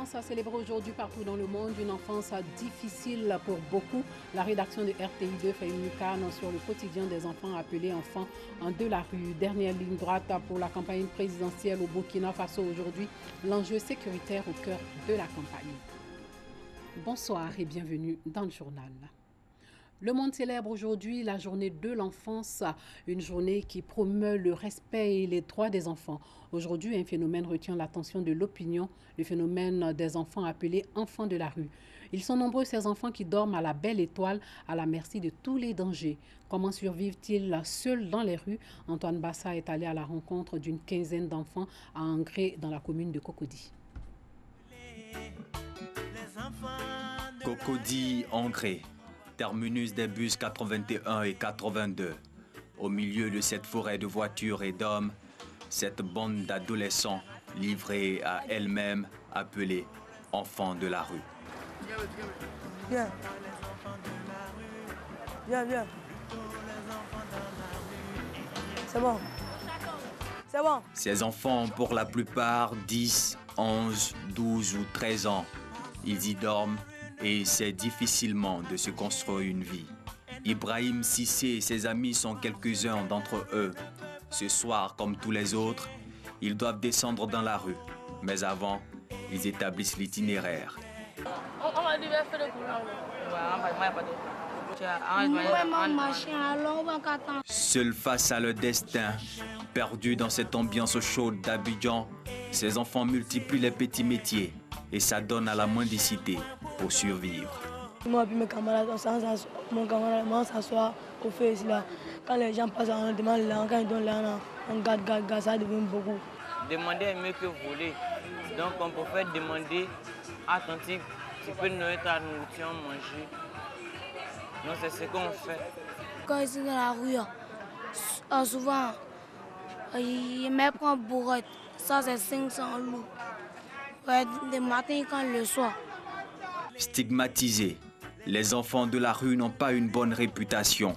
l'enfance célébrée aujourd'hui partout dans le monde, une enfance difficile pour beaucoup. La rédaction de RTI2 fait une canne sur le quotidien des enfants appelés enfants de la rue. Dernière ligne droite pour la campagne présidentielle au Burkina Faso aujourd'hui, l'enjeu sécuritaire au cœur de la campagne. Bonsoir et bienvenue dans le journal. Le monde célèbre aujourd'hui la journée de l'enfance, une journée qui promeut le respect et les droits des enfants. Aujourd'hui, un phénomène retient l'attention de l'opinion, le phénomène des enfants appelés enfants de la rue. Ils sont nombreux ces enfants qui dorment à la belle étoile, à la merci de tous les dangers. Comment survivent-ils seuls dans les rues? Antoine Bassa est allé à la rencontre d'une quinzaine d'enfants à Angré, dans la commune de Cocody. Cocody, Angré. Terminus des bus 81 et 82. Au milieu de cette forêt de voitures et d'hommes, cette bande d'adolescents livrés à elles-mêmes, appelés enfants de la rue. Viens. Viens, viens. C'est bon. C'est bon. Ces enfants ont pour la plupart 10, 11, 12 ou 13 ans. Ils y dorment et c'est difficilement de se construire une vie. Ibrahim Sissé et ses amis sont quelques-uns d'entre eux. Ce soir, comme tous les autres, ils doivent descendre dans la rue. Mais avant, ils établissent l'itinéraire. Seuls face à leur destin, perdus dans cette ambiance chaude d'Abidjan, ces enfants multiplient les petits métiers et s'adonnent à la mendicité pour survivre. Moi et mes camarades, mon camarade, on s'assoit au feu ici là. Quand les gens passent, on demande là, quand ils donnent là, on garde, ça devient beaucoup. Demander est mieux que voler. Donc on peut faire demander à ton type, tu peux nourrir ta nourriture, manger. Donc c'est ce qu'on fait. Quand ils sont dans la rue, souvent, ils me prennent bourrette. Ça c'est 500 loups. Ouais, le matin quand le soir. Stigmatisés, les enfants de la rue n'ont pas une bonne réputation.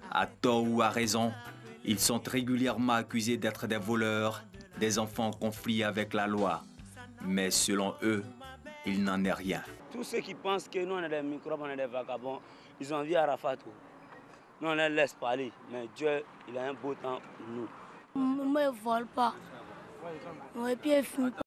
À tort ou à raison, ils sont régulièrement accusés d'être des voleurs, des enfants en conflit avec la loi. Mais selon eux, il n'en est rien. Tous ceux qui pensent que nous on est des microbes, on est des vagabonds, ils ont vu Arafat. Nous on les laisse parler, mais Dieu, il a un beau temps pour nous. Moi, je ne vole pas. Et puis, je fume pas.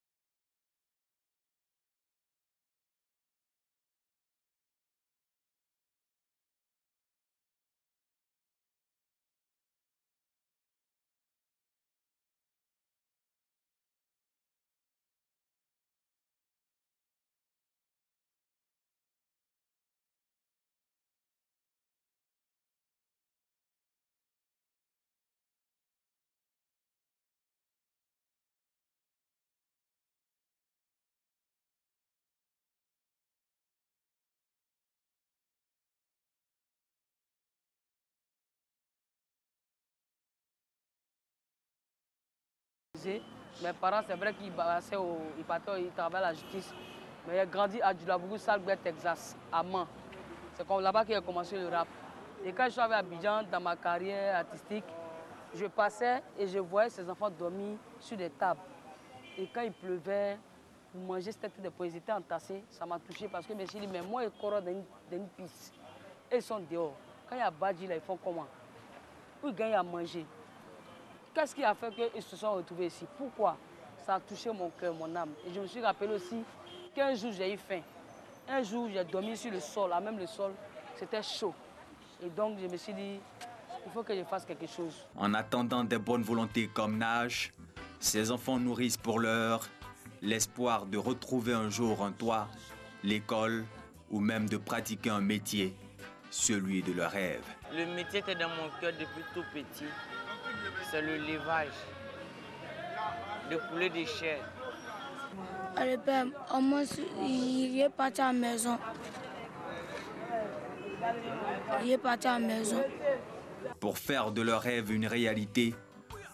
Mes parents, c'est vrai qu'ils partaient, ils travaillaient à la justice. Mais j'ai grandi à Djulabougou, Salbert, Texas, à Mans. C'est comme là-bas que j'ai commencé le rap. Et quand je suis arrivé à Abidjan, dans ma carrière artistique, je passais et je voyais ces enfants dormir sur des tables. Et quand il pleuvait, pour manger, c'était des poésies, ils étaient entassés. Ça m'a touché parce que je me suis dit, mais moi, ils courent dans une piste. Et ils sont dehors. Quand il y a Badji, là, ils font comment? Où ils gagnent à manger? Qu'est-ce qui a fait qu'ils se sont retrouvés ici? Pourquoi? Ça a touché mon cœur, mon âme. Et je me suis rappelé aussi qu'un jour j'ai eu faim. Un jour j'ai dormi sur le sol, à même le sol, c'était chaud. Et donc je me suis dit, il faut que je fasse quelque chose. En attendant des bonnes volontés comme Nage, ces enfants nourrissent pour l'heure l'espoir de retrouver un jour un toit, l'école ou même de pratiquer un métier, celui de leur rêve. Le métier était dans mon cœur depuis tout petit. C'est le levage, le poulet de chair. Le père, au moins, il est parti à la maison. Il est parti à la maison. Pour faire de leurs rêves une réalité,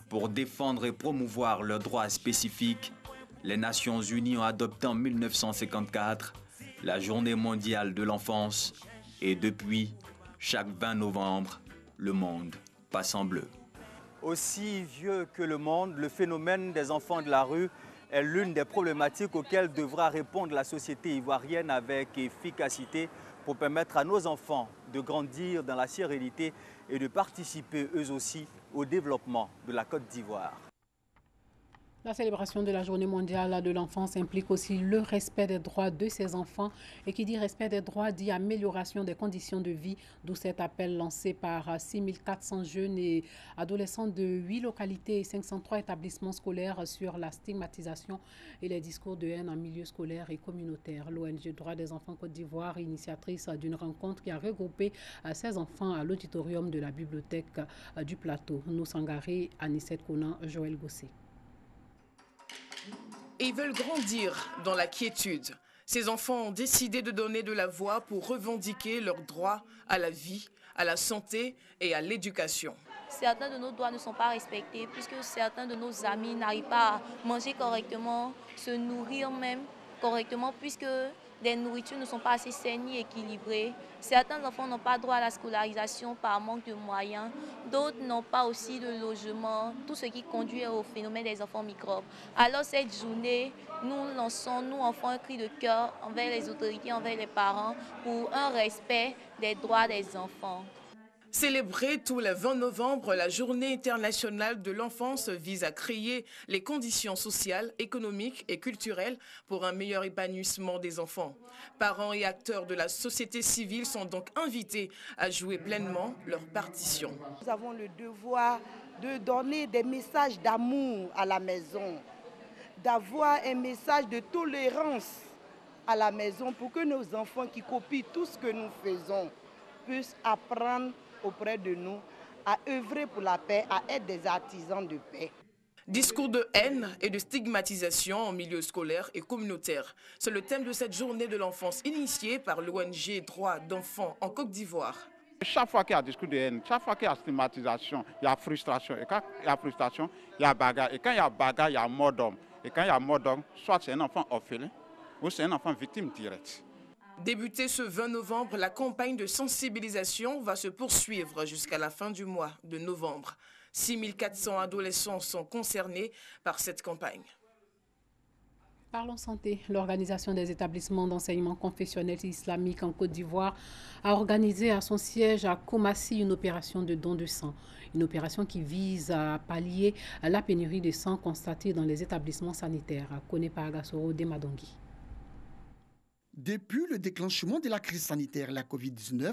pour défendre et promouvoir leurs droits spécifiques, les Nations Unies ont adopté en 1954 la Journée mondiale de l'enfance et depuis, chaque 20 novembre, le monde passe en bleu. Aussi vieux que le monde, le phénomène des enfants de la rue est l'une des problématiques auxquelles devra répondre la société ivoirienne avec efficacité pour permettre à nos enfants de grandir dans la sérénité et de participer eux aussi au développement de la Côte d'Ivoire. La célébration de la Journée mondiale de l'enfance implique aussi le respect des droits de ces enfants. Et qui dit respect des droits dit amélioration des conditions de vie, d'où cet appel lancé par 6400 jeunes et adolescents de 8 localités et 503 établissements scolaires sur la stigmatisation et les discours de haine en milieu scolaire et communautaire. L'ONG Droits des enfants Côte d'Ivoire, initiatrice d'une rencontre qui a regroupé ces enfants à l'auditorium de la bibliothèque du Plateau. Nous Sangaré, Anissette Conan, Joël Gossé. Et ils veulent grandir dans la quiétude. Ces enfants ont décidé de donner de la voix pour revendiquer leurs droits à la vie, à la santé et à l'éducation. Certains de nos droits ne sont pas respectés puisque certains de nos amis n'arrivent pas à manger correctement, se nourrir même correctement puisque des nourritures ne sont pas assez saines ni équilibrées. Certains enfants n'ont pas droit à la scolarisation par manque de moyens. D'autres n'ont pas aussi de logement, tout ce qui conduit au phénomène des enfants microbes. Alors cette journée, nous lançons, nous enfants, un cri de cœur envers les autorités, envers les parents pour un respect des droits des enfants. Célébrer tous les 20 novembre, la Journée internationale de l'enfance vise à créer les conditions sociales, économiques et culturelles pour un meilleur épanouissement des enfants. Parents et acteurs de la société civile sont donc invités à jouer pleinement leur partition. Nous avons le devoir de donner des messages d'amour à la maison, d'avoir un message de tolérance à la maison pour que nos enfants qui copient tout ce que nous faisons puissent apprendre auprès de nous, à œuvrer pour la paix, à être des artisans de paix. Discours de haine et de stigmatisation en milieu scolaire et communautaire. C'est le thème de cette journée de l'enfance initiée par l'ONG Droits d'enfants en Côte d'Ivoire. Chaque fois qu'il y a discours de haine, chaque fois qu'il y a stigmatisation, il y a frustration. Et quand il y a frustration, il y a bagarre. Et quand il y a bagarre, il y a mort d'homme. Et quand il y a mort d'homme, soit c'est un enfant orphelin ou c'est un enfant victime directe. Débutée ce 20 novembre, la campagne de sensibilisation va se poursuivre jusqu'à la fin du mois de novembre. 6400 adolescents sont concernés par cette campagne. Parlons santé. L'Organisation des établissements d'enseignement confessionnel islamique en Côte d'Ivoire a organisé à son siège à Koumassi une opération de don de sang. Une opération qui vise à pallier la pénurie de sang constatée dans les établissements sanitaires. Konepa Agasoro Demadongi. Depuis le déclenchement de la crise sanitaire, la Covid-19,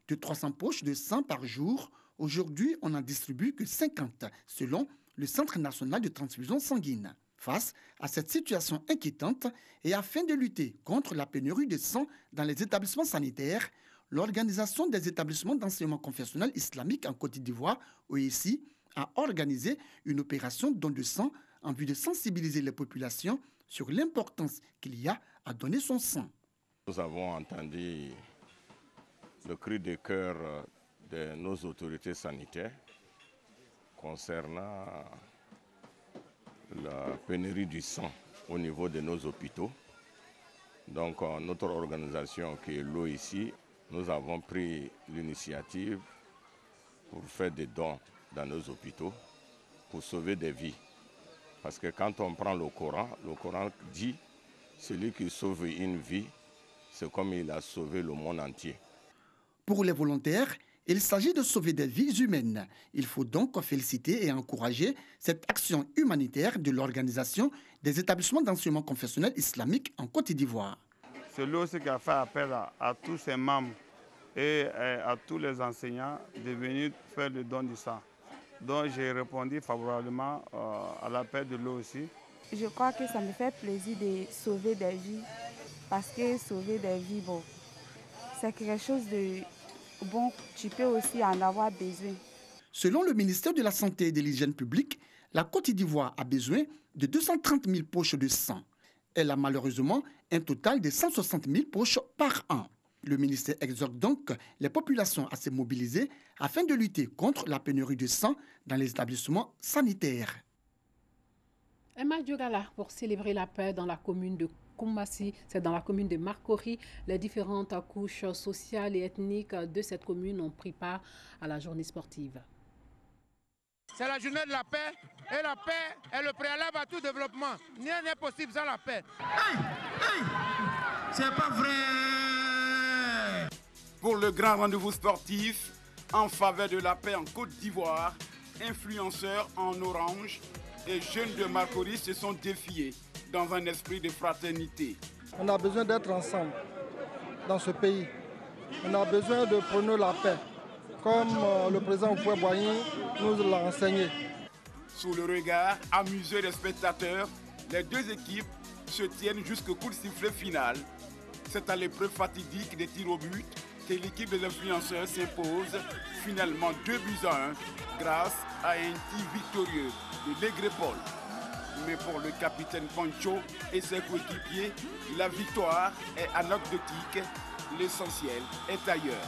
de 300 poches de sang par jour, aujourd'hui on n'en distribue que 50, selon le Centre national de transfusion sanguine. Face à cette situation inquiétante et afin de lutter contre la pénurie de sang dans les établissements sanitaires, l'Organisation des établissements d'enseignement confessionnel islamique en Côte d'Ivoire, OECI, a organisé une opération don de sang en vue de sensibiliser les populations sur l'importance qu'il y a à donner son sang. Nous avons entendu le cri de cœur de nos autorités sanitaires concernant la pénurie du sang au niveau de nos hôpitaux. Donc notre organisation qui est l'OICI, nous avons pris l'initiative pour faire des dons dans nos hôpitaux pour sauver des vies. Parce que quand on prend le Coran dit « celui qui sauve une vie », c'est comme il a sauvé le monde entier. Pour les volontaires, il s'agit de sauver des vies humaines. Il faut donc féliciter et encourager cette action humanitaire de l'Organisation des établissements d'enseignement confessionnel islamique en Côte d'Ivoire. C'est lui aussi qui a fait appel à tous ses membres et à tous les enseignants de venir faire le don du sang. Donc j'ai répondu favorablement à l'appel de lui aussi. Je crois que ça me fait plaisir de sauver des vies. Parce que sauver des vies, bon, c'est quelque chose de bon, tu peux aussi en avoir besoin. Selon le ministère de la Santé et de l'Hygiène publique, la Côte d'Ivoire a besoin de 230 000 poches de sang. Elle a malheureusement un total de 160 000 poches par an. Le ministère exhorte donc les populations à se mobiliser afin de lutter contre la pénurie de sang dans les établissements sanitaires. Emma Diogala pour célébrer la paix dans la commune de Koumassi, c'est dans la commune de Marcory. Les différentes couches sociales et ethniques de cette commune ont pris part à la journée sportive. C'est la journée de la paix. Et la paix est le préalable à tout développement. Rien n'est possible sans la paix. C'est pas vrai. Pour le grand rendez-vous sportif en faveur de la paix en Côte d'Ivoire, influenceurs en orange et jeunes de Marcory se sont défiés dans un esprit de fraternité. On a besoin d'être ensemble dans ce pays. On a besoin de prôner la paix, comme le président Houphouët-Boigny nous l'a enseigné. Sous le regard amusé des spectateurs, les deux équipes se tiennent jusqu'au coup de sifflet final. C'est à l'épreuve fatidique des tirs au but que l'équipe des influenceurs s'impose finalement 2-1 grâce à un tir victorieux de Legré-Paul. Mais pour le capitaine Pancho et ses coéquipiers, la victoire est anecdotique. L'essentiel est ailleurs.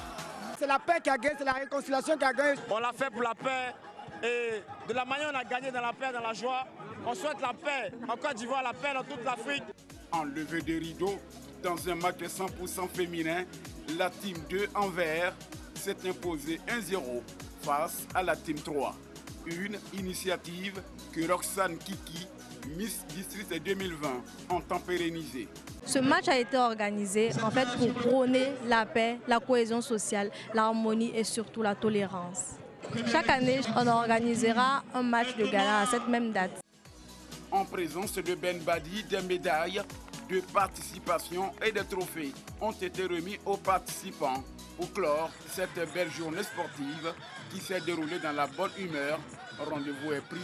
C'est la paix qui a gagné, c'est la réconciliation qui a gagné. On l'a fait pour la paix et de la manière on a gagné dans la paix, dans la joie. On souhaite la paix en Côte d'Ivoire, la paix dans toute l'Afrique. En levée de rideau, dans un match de 100% féminin, la team 2 en vert s'est imposée 1-0 face à la team 3. Une initiative que Roxane Kiki, Miss District 2020, entend pérenniser. Ce match a été organisé en fait pour prôner la paix, la cohésion sociale, l'harmonie et surtout la tolérance. Chaque année, on organisera un match de gala à cette même date. En présence de Ben Badi, des médailles de participation et des trophées ont été remis aux participants pour clore cette belle journée sportive qui s'est déroulée dans la bonne humeur. Rendez-vous est pris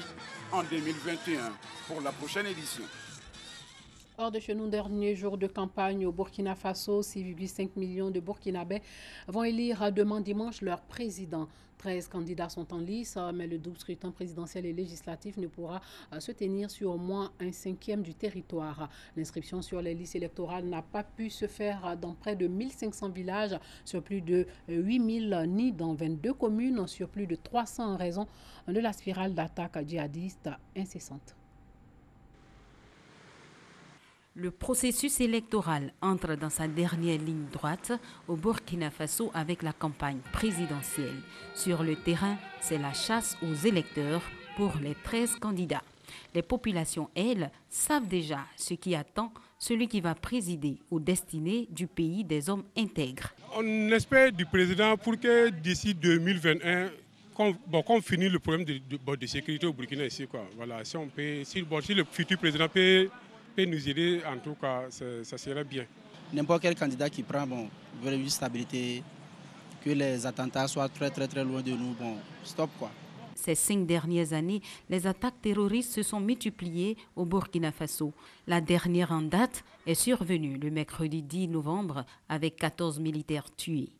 en 2021 pour la prochaine édition. Hors de chez nous, dernier jour de campagne au Burkina Faso, 6,5 millions de Burkinabés vont élire demain dimanche leur président. 13 candidats sont en lice, mais le double scrutin présidentiel et législatif ne pourra se tenir sur au moins 1/5 du territoire. L'inscription sur les listes électorales n'a pas pu se faire dans près de 1500 villages, sur plus de 8000 nids dans 22 communes, sur plus de 300 en raison de la spirale d'attaques djihadistes incessantes. Le processus électoral entre dans sa dernière ligne droite au Burkina Faso avec la campagne présidentielle. Sur le terrain, c'est la chasse aux électeurs pour les 13 candidats. Les populations, elles, savent déjà ce qui attend celui qui va présider aux destinées du pays des hommes intègres. On espère du président pour que d'ici 2021, qu'on finisse le problème de sécurité au Burkina ici, quoi. Voilà, si le futur président peut nous aider, en tout cas, ça serait bien. N'importe quel candidat qui prend, veut une stabilité, que les attentats soient très loin de nous, stop quoi. Ces 5 dernières années, les attaques terroristes se sont multipliées au Burkina Faso. La dernière en date est survenue le mercredi 10 novembre avec 14 militaires tués.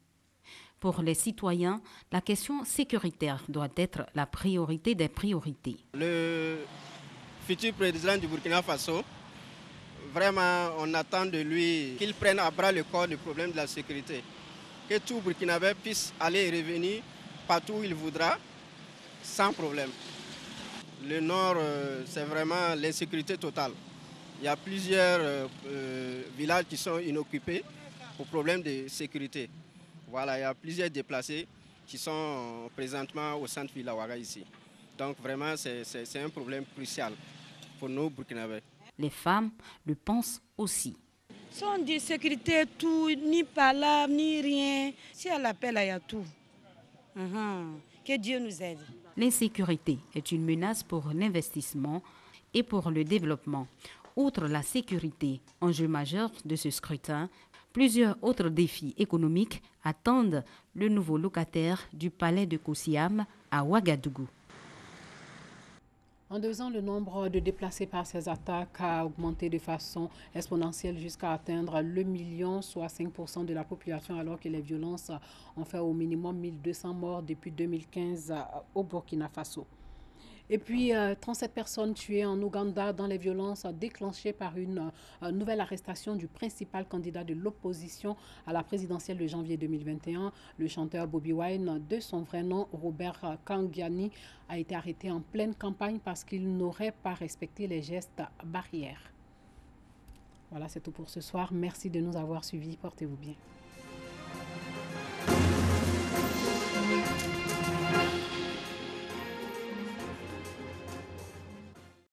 Pour les citoyens, la question sécuritaire doit être la priorité des priorités. Le futur président du Burkina Faso, vraiment, on attend de lui qu'il prenne à bras le corps le problème de la sécurité. Que tout Burkinabé puisse aller et revenir partout où il voudra, sans problème. Le nord, c'est vraiment l'insécurité totale. Il y a plusieurs villages qui sont inoccupés pour problème de sécurité. Voilà, il y a plusieurs déplacés qui sont présentement au centre Villawaga ici. Donc vraiment, c'est un problème crucial pour nous Burkinabés. Les femmes le pensent aussi. Si on dit sécurité, tout, ni palabre, ni rien. Si à l'appel, il y a tout. Que Dieu nous aide. L'insécurité est une menace pour l'investissement et pour le développement. Outre la sécurité, enjeu majeur de ce scrutin, plusieurs autres défis économiques attendent le nouveau locataire du palais de Koussiam à Ouagadougou. En 2 ans, le nombre de déplacés par ces attaques a augmenté de façon exponentielle jusqu'à atteindre le million, soit 5% de la population, alors que les violences ont fait au minimum 1200 morts depuis 2015 au Burkina Faso. Et puis, 37 personnes tuées en Ouganda dans les violences déclenchées par une nouvelle arrestation du principal candidat de l'opposition à la présidentielle de janvier 2021. Le chanteur Bobi Wine, de son vrai nom Robert Kangiani, a été arrêté en pleine campagne parce qu'il n'aurait pas respecté les gestes barrières. Voilà, c'est tout pour ce soir. Merci de nous avoir suivis. Portez-vous bien.